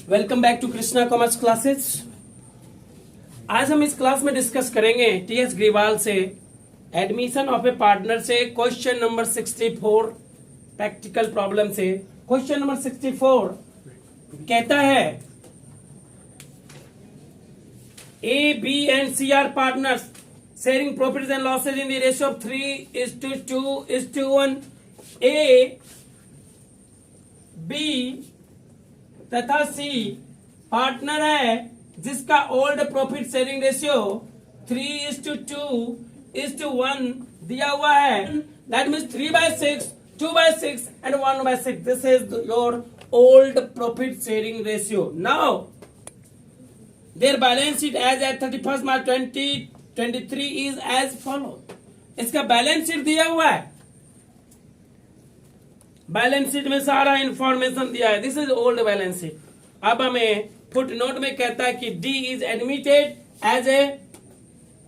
Welcome back to Krishna commerce classes. आज हम इस क्लास में डिस्कस करेंगे टीएस ग्रीवाल से एडमिशन ऑफ ए पार्टनर से क्वेश्चन नंबर 64 प्रैक्टिकल प्रॉब्लम से। क्वेश्चन नंबर 64 कहता है A B and C are partners sharing profits and losses in the ratio of 3:2:1। A B तथा सी पार्टनर है जिसका ओल्ड प्रॉफिट शेयरिंग रेशियो 3:2:1 दिया हुआ है। That means 3/6, 2/6 and 1/6। This is your old profit sharing ratio. Now their balance sheet as at 31 March 2023 is as follow. इसका balance sheet दिया हुआ है, बैलेंस शीट में सारा इंफॉर्मेशन दिया है। This is old balance sheet. अब हमें फुट नोट में कहता है कि D is admitted as a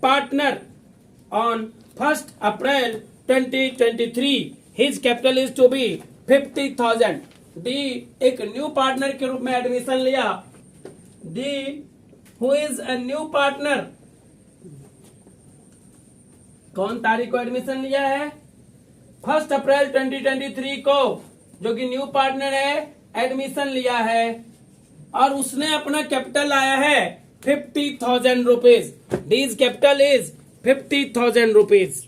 partner on 1 April 2023। His capital is to be 50,000। D एक न्यू पार्टनर के रूप में एडमिशन लिया। D who is a new partner, कौन तारीख को एडमिशन लिया है? 1 अप्रैल 2023 को, जो कि न्यू पार्टनर है, एडमिशन लिया है और उसने अपना कैपिटल लाया है 50,000 rupees. D's capital is 50,000 rupees.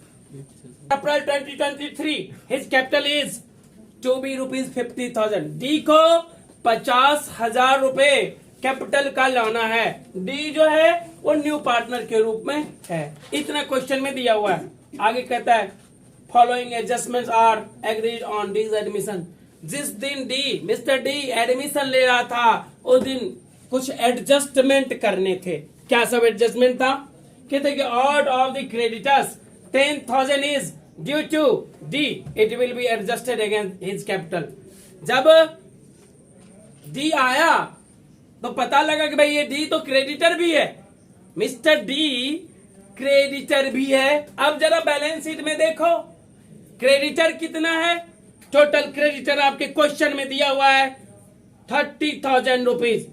April 2023 his capital is to be rupees 50,000। D को 50,000 रुपए कैपिटल का लाना है। डी जो है वो न्यू पार्टनर के रूप में है। इतना क्वेश्चन में दिया हुआ है। आगे कहता है following adjustments are agreed on D's admission. जिस दिन डी मिस्टर डी एडमिशन ले रहा था उस दिन कुछ एडजस्टमेंट करने थे। क्या सब एडजस्टमेंट था? कहते कि out of the creditors 10,000 is due to D, it will be adjusted against his capital. जब डी आया तो पता लगा कि भाई ये डी तो क्रेडिटर भी है, मिस्टर डी क्रेडिटर भी है। अब जरा बैलेंस शीट में देखो क्रेडिटर कितना है। टोटल क्रेडिटर आपके क्वेश्चन में दिया हुआ है 30,000 रुपीज।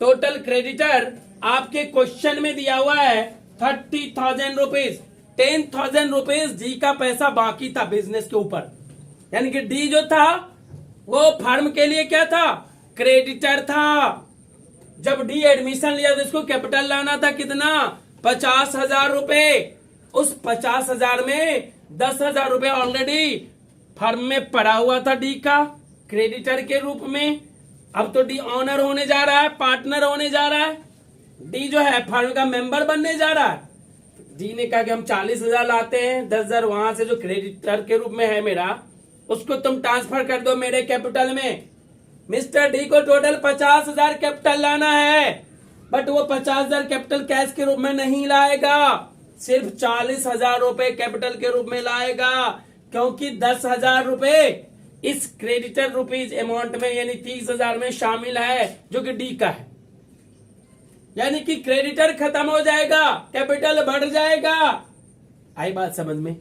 टोटल क्रेडिटर आपके क्वेश्चन में दिया हुआ है 30,000 रुपीज। 10,000 रुपीज डी का पैसा बाकी था बिजनेस के ऊपर। यानी कि डी जो था वो फर्म के लिए क्या था? क्रेडिटर था। जब डी एडमिशन लिया तो इसको कैपिटल लाना था कितना? 50,000 रुपए। उस 50,000 में 10,000 रुपए ऑलरेडी फर्म में पड़ा हुआ था डी का क्रेडिटर के रूप में। अब तो डी ऑनर होने जा रहा है, पार्टनर होने जा रहा है। डी जो है फर्म का मेंबर बनने जा रहा है। डी ने कहा कि हम 40,000 लाते हैं, 10,000 वहां से जो क्रेडिटर के रूप में है मेरा, उसको तुम ट्रांसफर कर दो मेरे कैपिटल में। मिस्टर डी को टोटल 50,000 कैपिटल लाना है, बट वो 50,000 कैपिटल कैश के रूप में नहीं लाएगा, सिर्फ 40,000 रुपए कैपिटल के रूप में लाएगा, क्योंकि 10,000 रुपए इस क्रेडिटर रुपीज अमाउंट में यानी 30,000 में शामिल है जो कि डी का है। यानी कि क्रेडिटर खत्म हो जाएगा, कैपिटल बढ़ जाएगा। आई बात समझ में?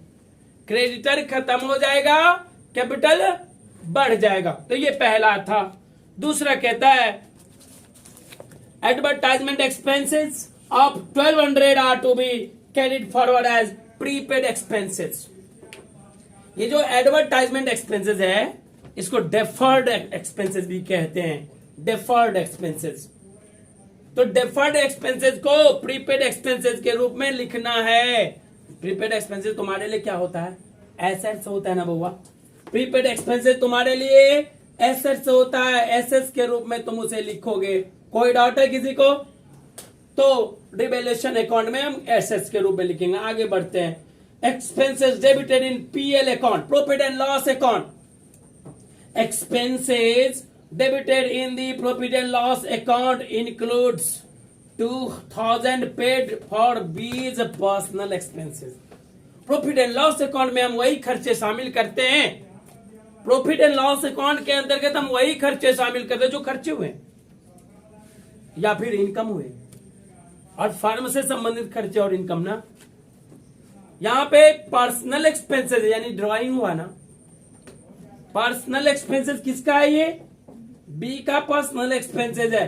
क्रेडिटर खत्म हो जाएगा, कैपिटल बढ़ जाएगा। तो ये पहला था। दूसरा कहता है advertisement expenses of 1,200 are to be carried forward as prepaid expenses. ये जो एडवर्टाइजमेंट एक्सपेंसेस है इसको डेफर्ड एक्सपेंसेस भी कहते हैं। डेफर्ड एक्सपेंसेस, तो डेफर्ड एक्सपेंसेस को प्रीपेड एक्सपेंसेस के रूप में लिखना है। प्रीपेड एक्सपेंसेस तुम्हारे लिए क्या होता है? एसेट्स होता है ना बउआ। प्रीपेड एक्सपेंसेस तुम्हारे लिए एसेट्स होता है। एसेट्स के रूप में तुम उसे लिखोगे। कोई डाउट है किसी को? तो रिवैल्यूएशन अकाउंट में हम एसेट्स के रूप में लिखेंगे। आगे बढ़ते हैं। Expenses debited in PL account, profit and loss account. Expenses debited in the profit and loss account includes 2,000 paid for B's personal expenses. Profit and loss account में हम वही खर्चे शामिल करते हैं। प्रॉफिट एंड लॉस अकाउंट के अंतर्गत हम वही खर्चे शामिल करते हैं जो खर्चे हुए या फिर इनकम हुए, और फर्म से संबंधित खर्चे और इनकम ना। यहां पे पर्सनल एक्सपेंसेस यानी ड्राइंग हुआ ना। पर्सनल एक्सपेंसेस किसका है? ये बी का पर्सनल एक्सपेंसेस है,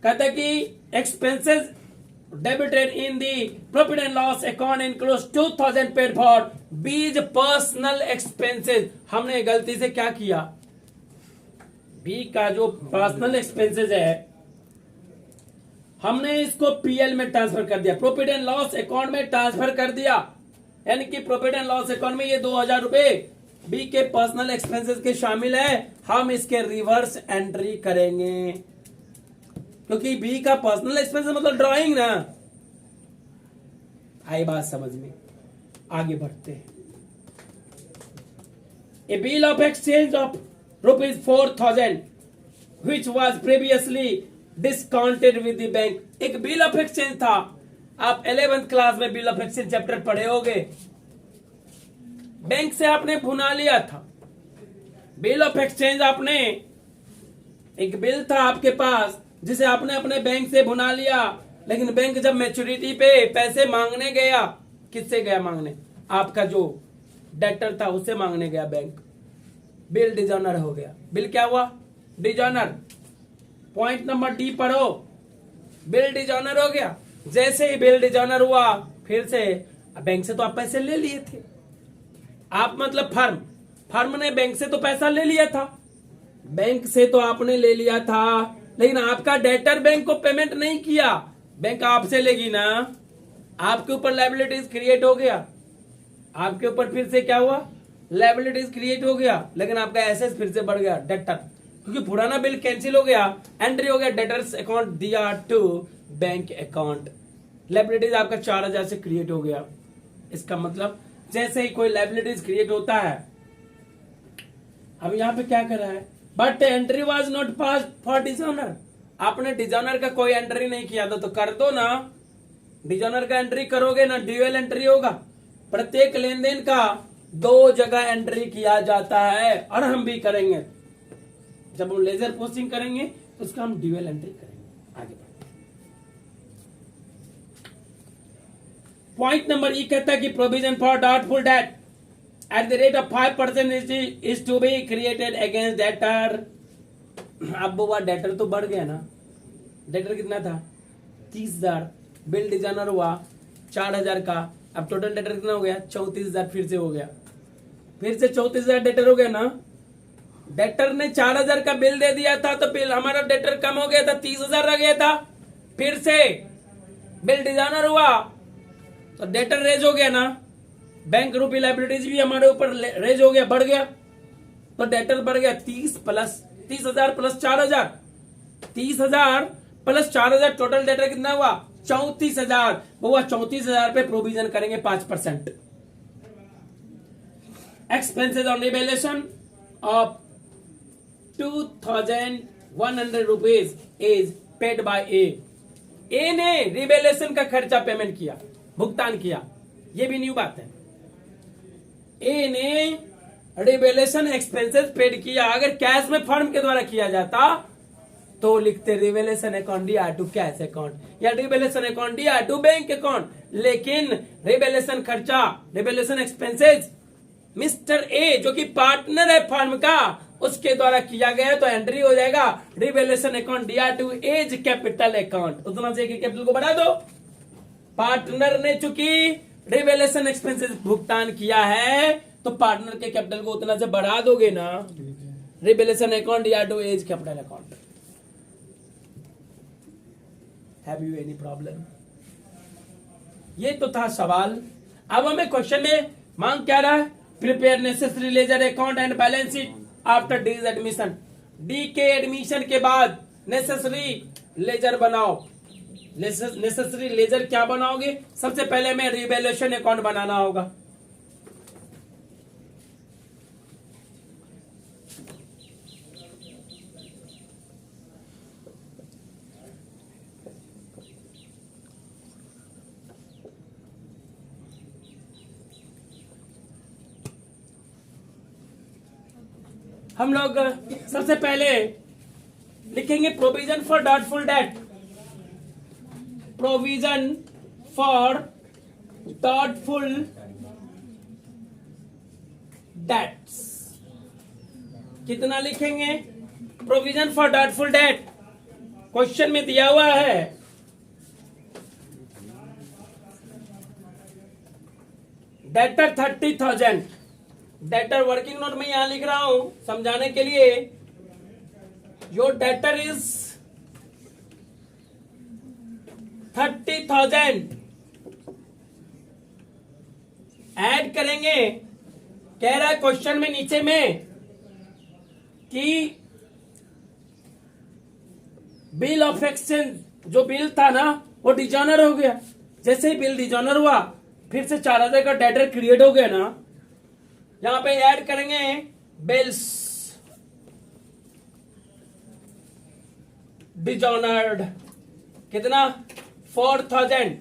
कहता है कि expenses debited in the profit and loss account includes 2000 paid for B's personal expenses। हमने गलती से क्या किया, बी का जो पर्सनल एक्सपेंसेस है हमने इसको पीएल में ट्रांसफर कर दिया, प्रॉफिट एंड लॉस अकाउंट में ट्रांसफर कर दिया, यानी कि प्रॉफिट एंड लॉस अकाउंट में ये 2000 रुपए बी के पर्सनल एक्सपेंसेस के शामिल है। हम इसके रिवर्स एंट्री करेंगे, क्योंकि बी का पर्सनल एक्सपेंसेस मतलब ड्राइंग ना। आई बात समझ में, आगे बढ़ते हैं। A bill of exchange of ₹4000 which was previously discounted with the bank. एक बिल ऑफ एक्सचेंज था, आप 11th क्लास में बिल ऑफ एक्सचेंज चैप्टर पढ़े होगे। बैंक से आपने भुना लिया था बिल ऑफ एक्सचेंज, आपने एक बिल था आपके पास जिसे आपने अपने बैंक से भुना लिया, लेकिन बैंक जब मैच्योरिटी पे पैसे मांगने गया, किससे गया मांगने, आपका जो डेटर था उससे मांगने गया बैंक, बिल डिजॉनर हो गया। बिल क्या हुआ, डिजॉनर। पॉइंट नंबर डी पढ़ो, बिल डिजॉनर हो गया। जैसे ही बिल डिजॉनर हुआ, फिर से बैंक से तो आप पैसे ले लिए थे, आप मतलब फर्म ने बैंक से तो पैसा ले लिया था, बैंक से तो आपने ले लिया था, लेकिन आपका डेटर बैंक को पेमेंट नहीं किया, बैंक आपसे लेगी ना, आपके ऊपर लायबिलिटीज क्रिएट हो गया, आपके ऊपर फिर से क्या हुआ, लायबिलिटीज क्रिएट हो गया, लेकिन आपका एसेट फिर से बढ़ गया डेटर, क्योंकि पुराना बिल कैंसिल हो गया, एंट्री हो गया डेटर्स अकाउंट दिया टू बैंक अकाउंट, लायबिलिटीज आपका 4000 से क्रिएट हो गया। इसका मतलब जैसे ही कोई लायबिलिटीज क्रिएट होता है, अब यहां पे क्या कर रहा है, but entry was not pass for dishonoured. आपने डिजॉनर का कोई एंट्री नहीं किया था, तो कर दो ना, डिजॉनर का एंट्री करोगे ना, ड्यूअल एंट्री होगा। प्रत्येक लेन देन का 2 जगह एंट्री किया जाता है, और हम भी करेंगे, जब हम लेजर पोस्टिंग करेंगे तो उसका हम ड्यूअल एंट्री करेंगे। आगे पॉइंट नंबर ई कहता है कि provision for doubtful date at the rate of 5% is to be created against debtor। अब वो डेटर तो बढ़ गया ना, डेटर कितना था 30,000, बिल डिजाइनर हुआ 4,000 का, अब टोटल डेटर कितना हो गया 34,000, फिर से हो गया, फिर से 34,000 डेटर हो गया ना। डेटर ने 4,000 का बिल दे दिया था, तो बिल हमारा डेटर कम हो गया था, 30,000 रह गया था, फिर से बिल डिजाइनर हुआ तो डेटर रेज हो गया ना, बैंक रूपी लायबिलिटीज भी हमारे ऊपर रेज हो गया, बढ़ गया, तो डेटर बढ़ गया 30,000 प्लस 4,000, 30,000 प्लस 4,000, टोटल डेटर कितना हुआ 34,000। वो हुआ 34,000 पे प्रोविजन करेंगे 5%। Expenses on revaluation of 2,100 rupees is paid by A ने रिवैल्यूएशन का खर्चा पेमेंट किया, भुगतान किया, ये भी न्यू बात है। ए ने रिवैल्यूएशन एक्सपेंसेस पेड किया। अगर कैश में फर्म के द्वारा किया जाता तो लिखते revaluation account DR to cash account या revaluation account DR to bank account, लेकिन रिवैल्यूएशन खर्चा, रिवैल्यूएशन एक्सपेंसेस मिस्टर ए जो कि पार्टनर है फर्म का, उसके द्वारा किया गया, तो एंट्री हो जाएगा revaluation account DR to A's capital account. उतना से कैपिटल को बढ़ा दो, पार्टनर ने चूंकि रिवैल्यूएशन एक्सपेंसेस भुगतान किया है तो पार्टनर के कैपिटल को उतना से बढ़ा दोगे ना, रिवैल्यूएशन अकाउंट या to A's capital account. Have you any problem? ये तो था सवाल। अब हमें क्वेश्चन में मांग क्या रहा है, prepare necessary ledger account and balance sheet after D's admission. D के एडमिशन के बाद नेसेसरी लेजर बनाओ। नेसेसरी लेजर क्या बनाओगे, सबसे पहले हमें रिवैल्यूएशन अकाउंट बनाना होगा। हम लोग सबसे पहले लिखेंगे provision for doubtful date. Provision for doubtful debts कितना लिखेंगे provision for doubtful date question में दिया हुआ है। डेटर 30,000, डेटर वर्किंग नोट में यहां लिख रहा हूं समझाने के लिए। योर डेटर इज 30,000, ऐड करेंगे। कह रहा है क्वेश्चन में नीचे में कि बिल ऑफ एक्सचेंज जो बिल था ना वो डिजॉनर हो गया। जैसे ही बिल डिजॉनर हुआ फिर से 4,000 का डेटर क्रिएट हो गया ना। यहां पे ऐड करेंगे बिल्स डिजॉनर्ड, कितना 4,000,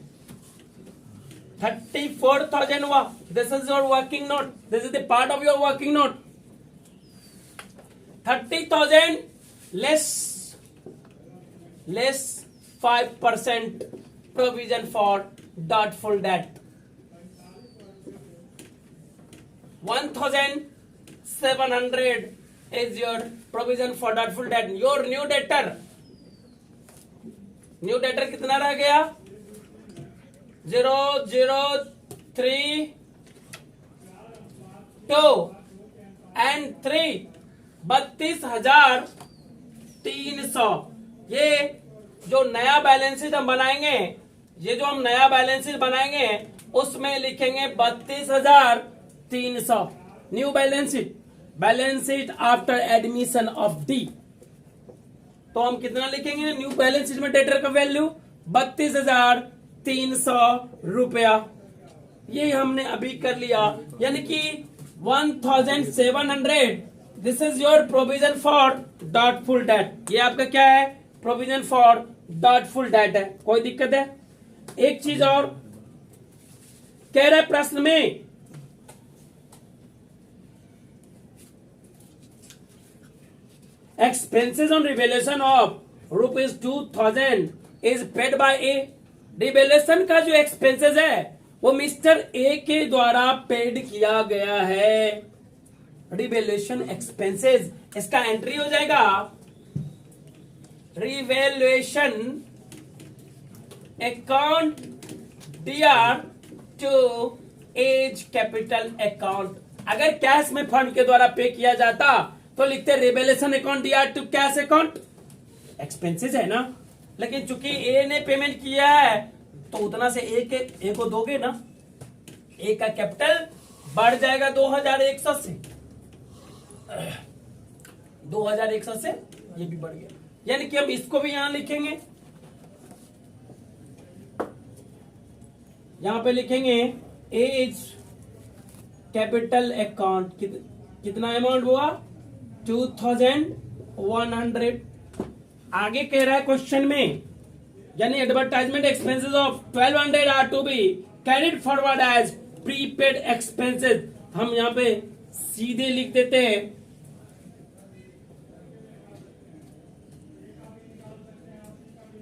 34,000 हुआ। This is your working note, this is the part of your working note. 30,000 less 5% provision for doubtful debt। 1,700 is your provision for doubtful debt। your new debtor कितना रह गया? 0,032 and 3, 32,300। ये जो नया balance sheet हम बनाएंगे, उसमें लिखेंगे 32,300 new balance sheet after admission of D. तो हम कितना लिखेंगे न्यू बैलेंस शीट में? डेटर का वैल्यू 32,300 रुपया। ये हमने अभी कर लिया, यानी कि 1,700। This is your provision for doubtful date. ये आपका क्या है? प्रोविजन फॉर डाउटफुल डेट है। कोई दिक्कत है? एक चीज और कह रहा है प्रश्न में, expenses on revelation of ₹2,000 is paid by A. Revelation का जो एक्सपेंसेस है वो मिस्टर ए के द्वारा पेड किया गया है। रिवेलेशन एक्सपेंसेस, इसका एंट्री हो जाएगा revaluation account DR to A's capital account. अगर कैश में फंड के द्वारा पे किया जाता तो लिखते revaluation account DR to cash account, expenses है ना। लेकिन चूंकि ए ने पेमेंट किया है तो उतना से ए को दोगे ना। ए का कैपिटल बढ़ जाएगा 2,100 से, 2,100 से ये भी बढ़ गया, यानी कि हम इसको भी यहां लिखेंगे। यहां पे लिखेंगे एज कैपिटल अकाउंट। कितना अमाउंट हुआ? 2,100। आगे कह रहा है क्वेश्चन में, यानी advertisement expenses of 1,200 are to be carried forward as prepaid expenses. हम यहां पे सीधे लिख देते हैं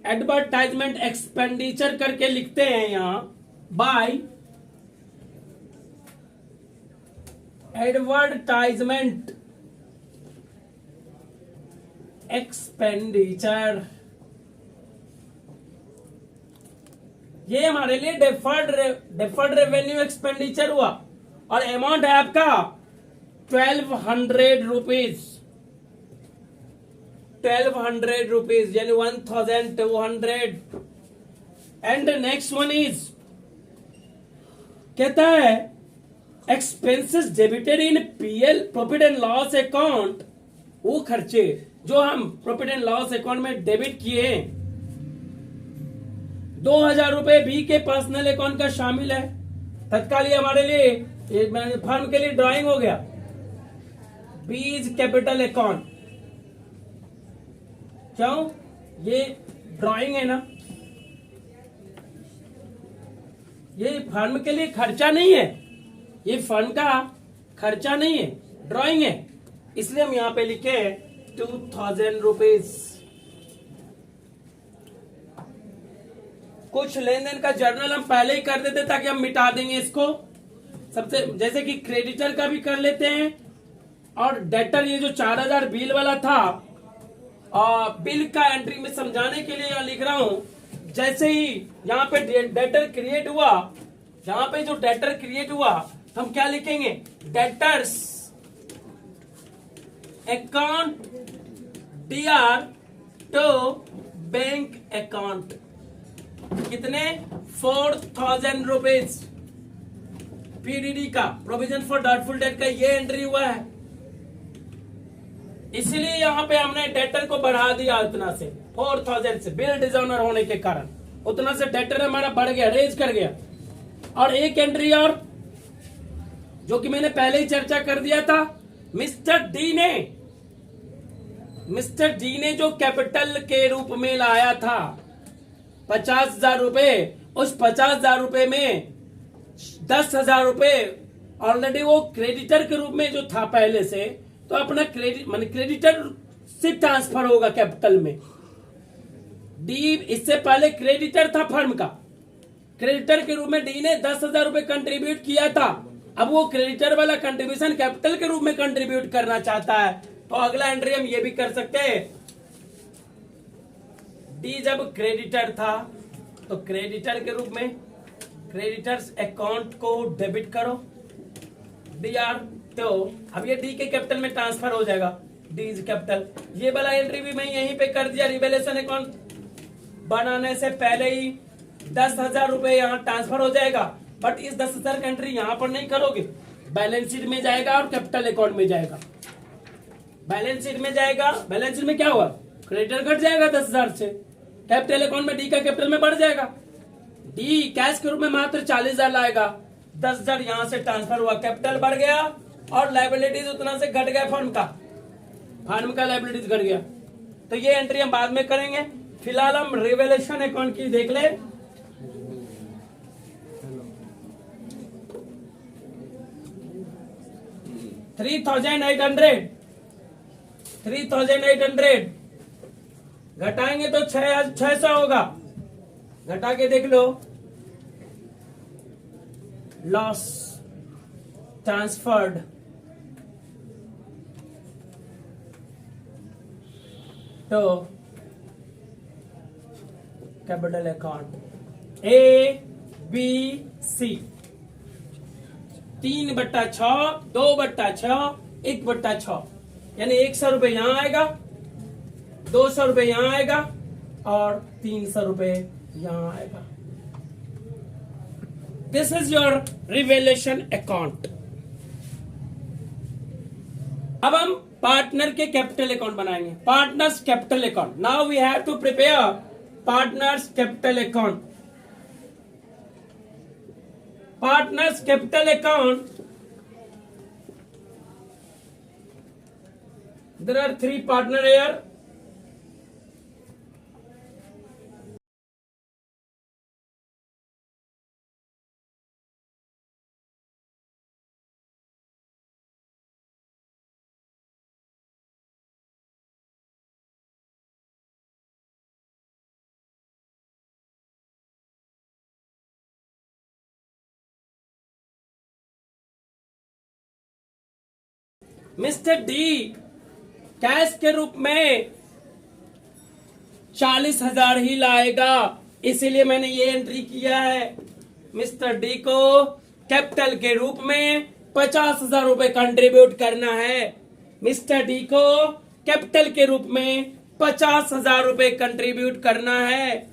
एडवर्टाइजमेंट एक्सपेंडिचर करके लिखते हैं यहां बाय एडवर्टाइजमेंट एक्सपेंडिचर। ये हमारे लिए डेफर्ड रेवेन्यू एक्सपेंडिचर हुआ और अमाउंट है आपका 1,200 रुपीज, 1,200 रुपीज यानी 1,200। एंड नेक्स्ट वन इज कहता है expenses debited in PL profit and loss account. वो खर्चे जो हम प्रॉफिट एंड लॉस अकाउंट में डेबिट किए, 2,000 रुपए बी के पर्सनल अकाउंट का शामिल है। तत्काल हमारे लिए फर्म के लिए ड्राइंग हो गया। बीज कैपिटल अकाउंट, क्यों? ये ड्राइंग है ना, ये फर्म के लिए खर्चा नहीं है, ये फर्म का खर्चा नहीं है, ड्राइंग है। इसलिए हम यहां पे लिखे 2,000 रुपीज। कुछ लेन देन का जर्नल हम पहले ही कर देते ताकि हम मिटा देंगे इसको। सबसे जैसे कि क्रेडिटर का भी कर लेते हैं और डेटर, ये जो 4,000 बिल वाला था बिल का एंट्री में समझाने के लिए यहाँ लिख रहा हूं। जैसे ही यहाँ पे डेटर क्रिएट हुआ, यहाँ पे जो डेटर क्रिएट हुआ तो हम क्या लिखेंगे, debtors account DR to bank account, कितने 4000 रुपीज PDD का, प्रोविजन फॉर डाउटफुल डेट का ये एंट्री हुआ है। इसलिए यहाँ पे हमने डेटर को बढ़ा दिया उतना से 4000 से, बिल डिसऑनर होने के कारण उतना से डेटर हमारा बढ़ गया, रेज कर गया। और एक एंट्री और जो कि मैंने पहले ही चर्चा कर दिया था, मिस्टर डी ने जो कैपिटल के रूप में लाया था 50,000 रुपए, उस 50,000 रुपए में 10,000 रुपए ऑलरेडी वो क्रेडिटर के रूप में जो था पहले से, तो अपना क्रेडिटर से ट्रांसफर होगा कैपिटल में। डी इससे पहले क्रेडिटर था फर्म का, क्रेडिटर के रूप में डी ने 10,000 रुपए कंट्रीब्यूट किया था। अब वो क्रेडिटर वाला कंट्रीब्यूशन कैपिटल के रूप में कंट्रीब्यूट करना चाहता है, तो अगला एंट्री हम ये भी कर सकते हैं। डी जब क्रेडिटर था तो क्रेडिटर के रूप में क्रेडिटर्स अकाउंट को डेबिट करो DR, तो अब ये डी के कैपिटल में ट्रांसफर हो जाएगा, डी इज कैपिटल। ये वाला एंट्री भी मैं यहीं पे कर दिया। रिवेलेशन अकाउंट बनाने से पहले ही 10,000 रुपए यहाँ ट्रांसफर हो जाएगा, बट इस 10,000 का एंट्री यहाँ पर नहीं करोगे, बैलेंस शीट में जाएगा और कैपिटल अकाउंट में जाएगा। बैलेंस शीट में जाएगा, बैलेंस शीट में क्या हुआ, क्रेडिटर घट जाएगा 10,000 से, कैपिटल अकाउंट में डी का कैपिटल में बढ़ जाएगा। डी कैश के रूप में मात्र 40,000 लाएगा, 10,000 यहां से ट्रांसफर हुआ, कैपिटल बढ़ गया और लाइबिलिटीज उतना से घट गया, फर्म का लाइबिलिटीज घट गया। तो ये एंट्री हम बाद में करेंगे, फिलहाल हम रिवेलेशन अकाउंट की देख ले। $3,800 घटाएंगे तो 600 होगा, घटा के देख लो। Loss transferred to capital account ABC 3/6, 2/6, 1/6, यानी 100 रुपए यहां आएगा, 200 रुपए यहां आएगा और 300 रुपए यहां आएगा। This is your revaluation account. अब हम पार्टनर के कैपिटल अकाउंट बनाएंगे, partners capital account. Now we have to prepare partners capital account. Partners capital account, there are 3 partner here. Mister D cash के रूप में 40,000 ही लाएगा, इसीलिए मैंने ये एंट्री किया है। मिस्टर डी को कैपिटल के रूप में 50,000 रुपए कंट्रीब्यूट करना है। मिस्टर डी को कैपिटल के रूप में 50,000 रुपए कंट्रीब्यूट करना है।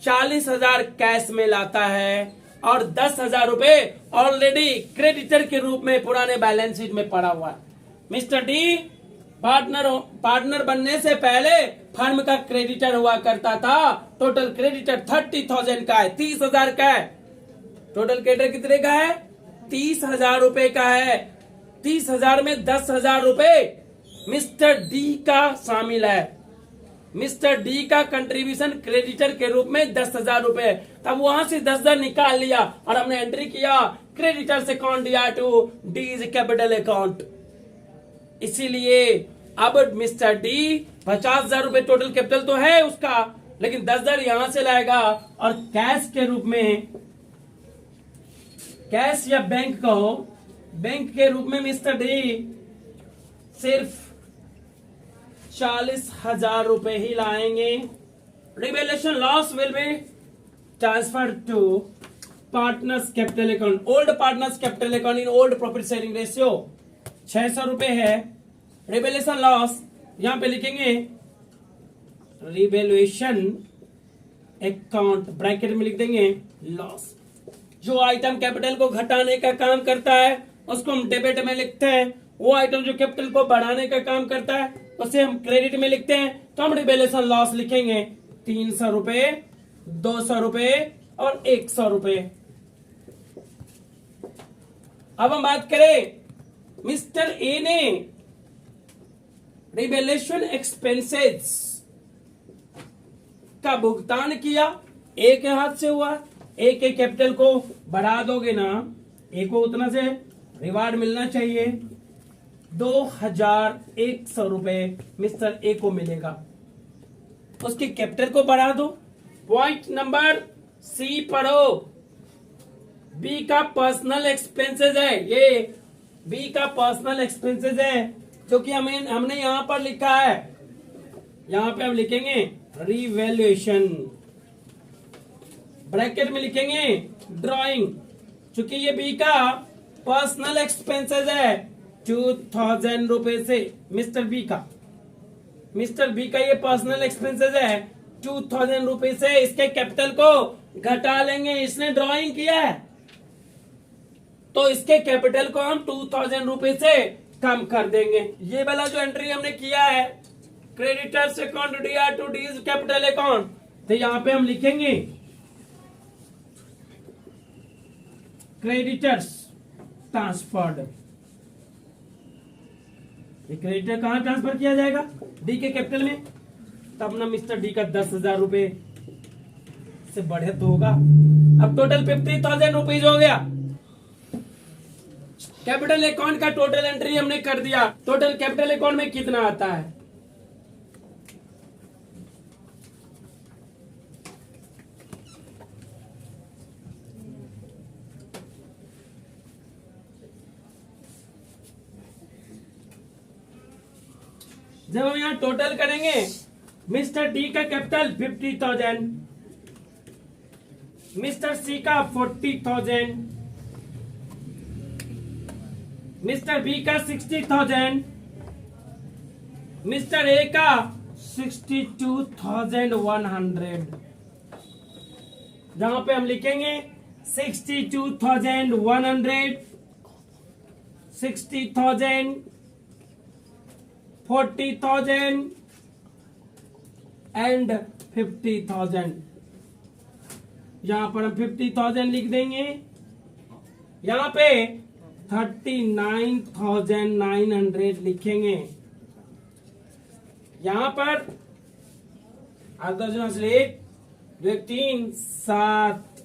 40,000 कैश में लाता है और 10,000 रुपए ऑलरेडी क्रेडिटर के रूप में पुराने बैलेंस शीट में पड़ा हुआ है। मिस्टर डी पार्टनर बनने से पहले फर्म का क्रेडिटर हुआ करता था। टोटल क्रेडिटर 30,000 का है, 30,000 का है। टोटल क्रेडिटर कितने का है, 30,000 रुपए का है। 30,000 में 10,000 रुपए मिस्टर डी का शामिल है। मिस्टर डी का कंट्रीब्यूशन क्रेडिटर के रूप में 10,000 रुपए। तब वहां से 10,000 निकाल लिया और हमने एंट्री किया creditors account DR to D's capital account. इसीलिए अब मिस्टर डी 50,000 रुपए टोटल कैपिटल तो है उसका, लेकिन 10,000 यहां से लाएगा और कैश के रूप में, कैश या बैंक कहो, बैंक के रूप में मिस्टर डी सिर्फ 40,000 रुपए ही लाएंगे। Revaluation loss will be transfer to partners capital account, old partners capital account in old profit sharing ratio 600 रुपए है। रिवैल्यूएशन लॉस यहां पे लिखेंगे रिवैल्यूएशन अकाउंट ब्रैकेट में लिख देंगे लॉस। जो आइटम कैपिटल को घटाने का काम करता है उसको हम डेबिट में लिखते हैं, वो आइटम जो कैपिटल को बढ़ाने का काम करता है उसे हम क्रेडिट में लिखते हैं। तो हम रिवैल्यूएशन लॉस लिखेंगे 300 रुपए, 200 रुपए और 100 रुपए। अब हम बात करें, मिस्टर ए ने रिवैल्यूएशन एक्सपेंसेस का भुगतान किया, ए के हाथ से हुआ। ए के कैपिटल को बढ़ा दोगे ना, ए को उतना से रिवार्ड मिलना चाहिए। 2,100 रुपए मिस्टर ए को मिलेगा, उसके कैपिटल को बढ़ा दो। पॉइंट नंबर सी पढ़ो, बी का पर्सनल एक्सपेंसेस है, ये बी का पर्सनल एक्सपेंसेस है जो कि हमने यहां पर लिखा है। यहां पे हम लिखेंगे रिवैल्यूएशन, ब्रैकेट में लिखेंगे ड्राइंग। चूंकि ये बी का पर्सनल एक्सपेंसेस है 2,000 रुपए से, मिस्टर बी का ये पर्सनल एक्सपेंसेस है 2,000 रुपए से, इसके कैपिटल को घटा लेंगे। इसने ड्राइंग किया है तो इसके कैपिटल को हम 2,000 रुपए से कम कर देंगे। ये वाला जो एंट्री हमने किया है creditors account DR to D capital account, तो यहां पे हम लिखेंगे क्रेडिटर्स ट्रांसफर्ड। ये क्रेडिटर कहां ट्रांसफर किया जाएगा? डी के कैपिटल में। तब ना मिस्टर डी का 10,000 रुपए से बढ़े तो होगा। अब टोटल 50,000 रुपीज हो गया। कैपिटल अकाउंट का टोटल एंट्री हमने कर दिया। टोटल कैपिटल अकाउंट में कितना आता है? जब हम यहां टोटल करेंगे, मिस्टर डी का कैपिटल 50,000, मिस्टर सी का 40,000, मिस्टर बी का 60,000, मिस्टर ए का 62,100। जहां पे हम लिखेंगे 62,100, 60,000, 40,000 एंड 50,000। यहां पर हम 50,000 लिख देंगे। यहां पे 39,900 लिखेंगे। यहां पर 3 7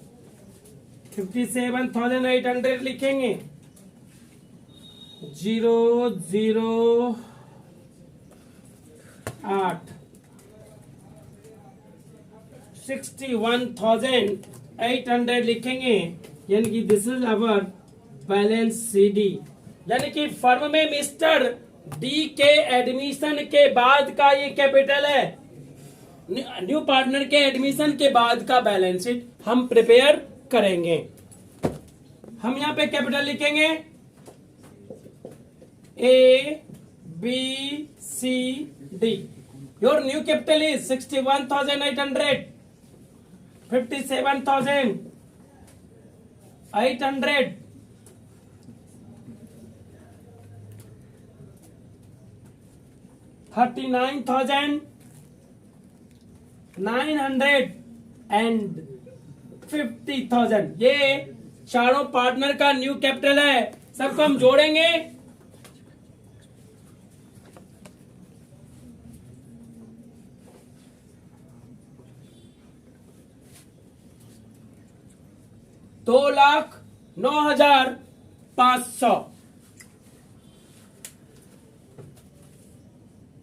57,800 लिखेंगे। 008 61,800 लिखेंगे। यानी कि this is our balance CD। यानी कि फर्म में मिस्टर डी के एडमिशन के बाद का ये कैपिटल है। न्यू पार्टनर के एडमिशन के बाद का बैलेंस शीट हम प्रिपेयर करेंगे। हम यहां पे कैपिटल लिखेंगे ABCD। Your new capital is 61,800, 57,800, 39,900 and 50,000। ये चारों पार्टनर का न्यू कैपिटल है। सबको हम जोड़ेंगे। $2,09,500।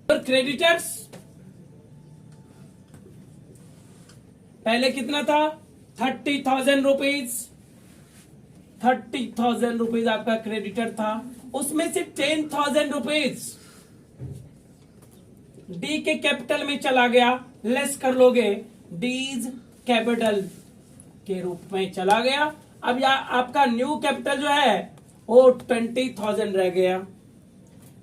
क्रेडिटर्स पहले कितना था? 30,000 रुपीज। 30,000 रुपीज आपका क्रेडिटर था। उसमें से 10,000 रुपीज डी के कैपिटल में चला गया, लेस कर लोगे, डीज कैपिटल के रूप में चला गया। अब आपका न्यू कैपिटल जो है वो 20,000 रह गया।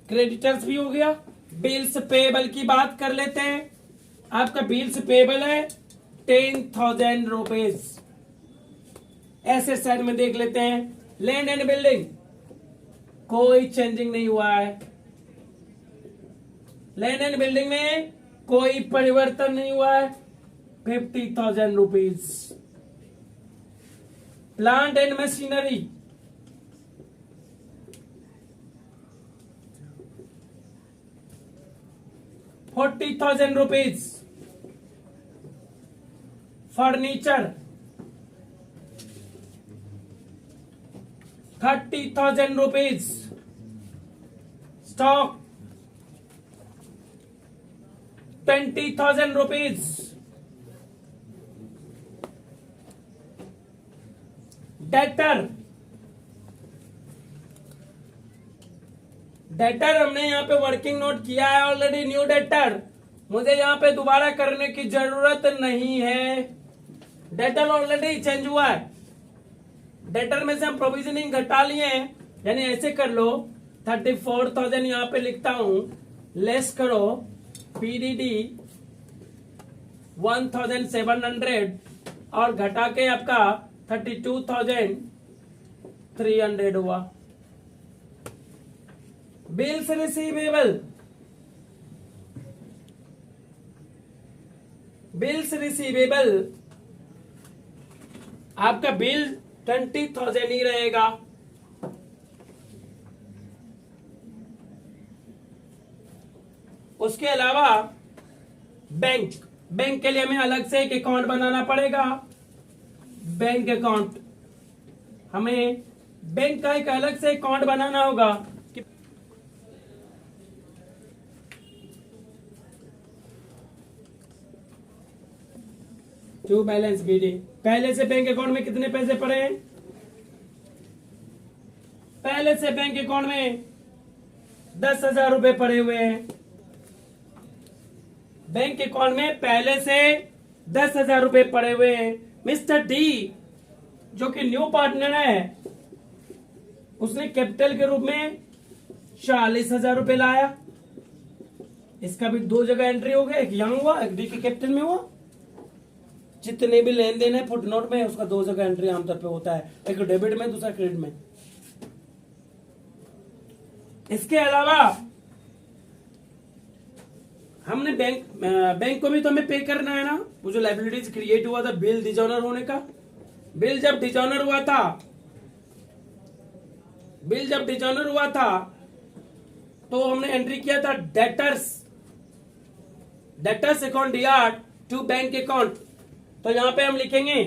क्रेडिटर्स भी हो गया। बिल्स पेबल की बात कर लेते हैं। आपका बिल्स पेबल है 10,000 रुपीज। ऐसे साइड में देख लेते हैं। लैंड एंड बिल्डिंग कोई चेंजिंग नहीं हुआ है। लैंड एंड बिल्डिंग में कोई परिवर्तन नहीं हुआ है, 50,000 rupees. Plant and machinery 40,000 rupees. Furniture 30,000 rupees. Stock 20,000 rupees. Debtor हमने यहाँ पे वर्किंग नोट किया है ऑलरेडी। न्यू डेटर मुझे यहाँ पे दोबारा करने की जरूरत नहीं है। डेटर ऑलरेडी चेंज हुआ है। डेटर में से हम प्रोविजनिंग घटा लिए हैं, यानी ऐसे कर लो 34,000 यहाँ पे लिखता हूं, लेस करो पीडीडी 1,700 और घटा के आपका 32,300 हुआ। बिल्स रिसीवेबल आपका बिल 20,000 ही रहेगा। उसके अलावा बैंक के लिए हमें अलग से एक अकाउंट बनाना पड़ेगा। बैंक अकाउंट, हमें बैंक का एक अलग से अकाउंट बनाना होगा। टू बैलेंस बीडी, पहले से बैंक अकाउंट में कितने पैसे पड़े हैं? पहले से बैंक अकाउंट में 10,000 रुपए पड़े हुए हैं। बैंक अकाउंट में पहले से 10,000 रुपए पड़े हुए हैं। मिस्टर डी जो कि न्यू पार्टनर है, उसने कैपिटल के रूप में 40,000 रुपए लाया। इसका भी दो जगह एंट्री हो गया, एक यहां हुआ, एक डी के कैपिटल में हुआ। जितने भी लेन देन है फुटनोट में, उसका दो जगह एंट्री आमतौर पे होता है, एक डेबिट में, दूसरा क्रेडिट में। इसके अलावा हमने बैंक को भी तो हमें पे करना है ना। वो जो लायबिलिटीज क्रिएट हुआ था बिल डिजॉनर होने का, बिल जब डिजॉनर हुआ था तो हमने एंट्री किया था debtors account DR to bank account. तो यहां पे हम लिखेंगे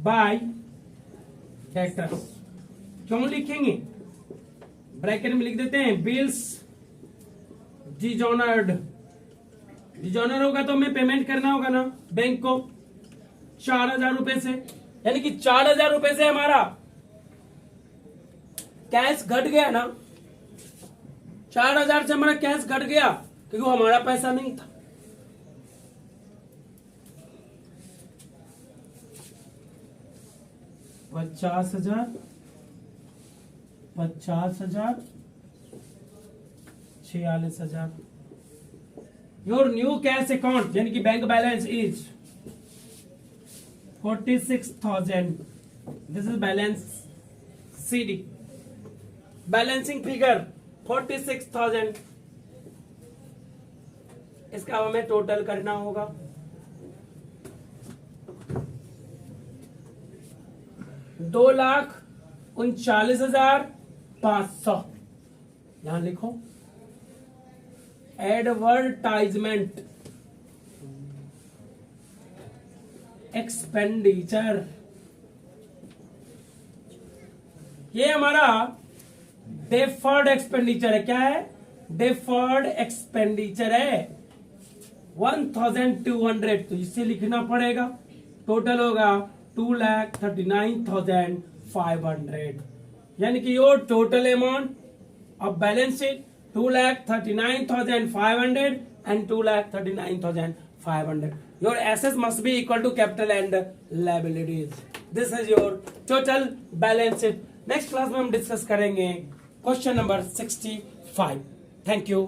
बाय डेटर्स। क्यों लिखेंगे? ब्रैकेट में लिख देते हैं बिल्स डिजॉनर्ड होगा तो हमें पेमेंट करना होगा ना बैंक को 4,000 रुपए से, यानी कि 4,000 रुपए से हमारा कैश घट गया ना। 4,000 से हमारा कैश घट गया क्योंकि वो हमारा पैसा नहीं था। पचास हजार 46,000। योर न्यू कैश अकाउंट यानी कि bank balance is 46,000। This is balance CD, balancing figure 46,000। इसका हमें टोटल करना होगा। $2,39,500 यहां लिखो। एडवर्टाइजमेंट एक्सपेंडिचर, ये हमारा डेफर्ड एक्सपेंडिचर है। क्या है? डेफर्ड एक्सपेंडिचर है 1,200। तो इसे लिखना पड़ेगा। टोटल होगा 2,39,500, यानी कि your total amount of balance sheet 2,39,500 and 2,39,500. Your assets must be equal to capital and liabilities. This is your total balance sheet. Next class में हम डिस्कस करेंगे क्वेश्चन नंबर 65. Thank you.